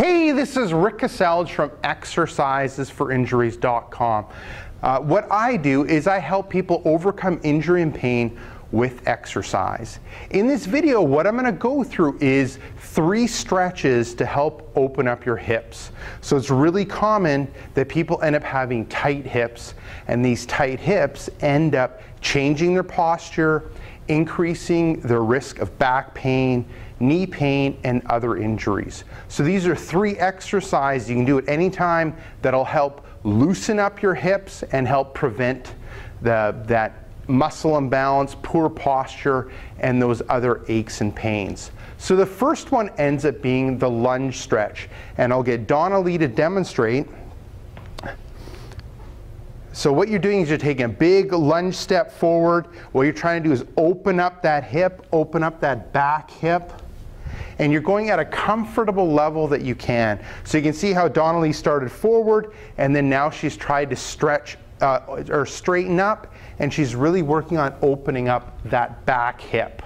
Hey, this is Rick Caselge from exercisesforinjuries.com. What I do is I help people overcome injury and pain with exercise. In this video, what I'm going to go through is 3 stretches to help open up your hips. So it's really common that people end up having tight hips, and these tight hips end up changing their posture, increasing their risk of back pain, knee pain, and other injuries. So these are 3 exercises you can do at any time that'll help loosen up your hips and help prevent that muscle imbalance, poor posture, and those other aches and pains. So the first one ends up being the lunge stretch, and I'll get Donna Lee to demonstrate. So what you're doing is you're taking a big lunge step forward. What you're trying to do is open up that hip, open up that back hip, and you're going at a comfortable level that you can. So you can see how Donna Lee started forward, and then now she's tried to stretch or straighten up, and she's really working on opening up that back hip.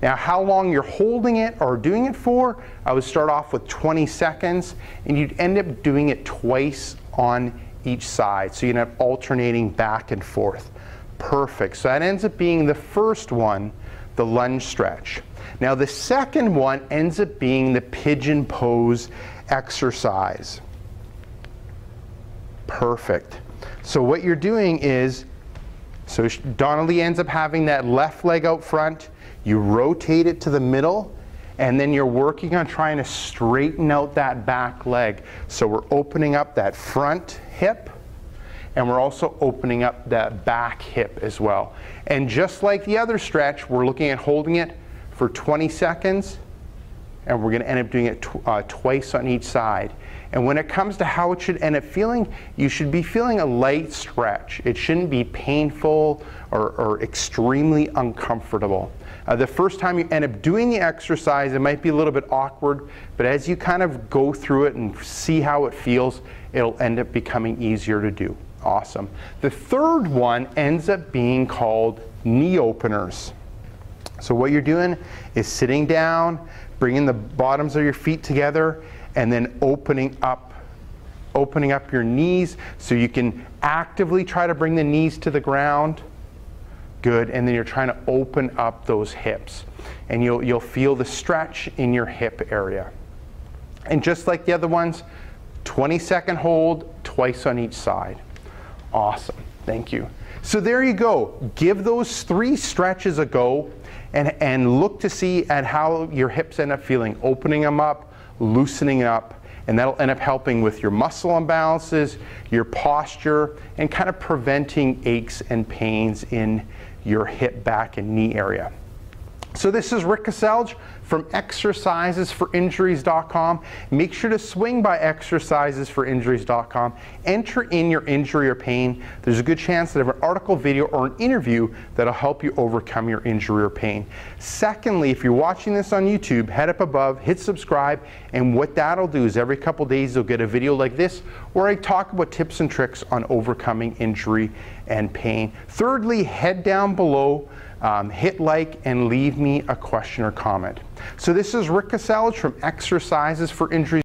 Now, how long you're holding it or doing it for, I would start off with 20 seconds, and you'd end up doing it twice on each side. So you'd end up alternating back and forth. Perfect. So that ends up being the first one, the lunge stretch. Now, the second one ends up being the pigeon pose exercise. Perfect. So what you're doing is, so Donna Lee ends up having that left leg out front, you rotate it to the middle, and then you're working on trying to straighten out that back leg. So we're opening up that front hip, and we're also opening up that back hip as well. And just like the other stretch, we're looking at holding it for 20 seconds, and we're going to end up doing it twice on each side. And when it comes to how it should end up feeling, you should be feeling a light stretch. It shouldn't be painful or extremely uncomfortable. The first time you end up doing the exercise, it might be a little bit awkward, but as you kind of go through it and see how it feels, it'll end up becoming easier to do. Awesome. The third one ends up being called knee openers. So what you're doing is sitting down, bringing the bottoms of your feet together, and then opening up your knees so you can actively try to bring the knees to the ground. Good. And then you're trying to open up those hips, and you'll feel the stretch in your hip area. And just like the other ones, 20-second hold, twice on each side. Awesome. Thank you. So there you go. Give those 3 stretches a go, and look to see at how your hips end up feeling, opening them up, loosening up, and that'll end up helping with your muscle imbalances, your posture, and kind of preventing aches and pains in your hip, back, and knee area. So this is Rick Caselge from exercisesforinjuries.com. Make sure to swing by exercisesforinjuries.com. Enter in your injury or pain. There's a good chance that I have an article, video, or an interview that'll help you overcome your injury or pain. Secondly, if you're watching this on YouTube, head up above, hit subscribe, and what that'll do is every couple days you'll get a video like this where I talk about tips and tricks on overcoming injury and pain. Thirdly, head down below, hit like, and leave me a question or comment. So this is Rick Caselge from exercisesforinjuries.com.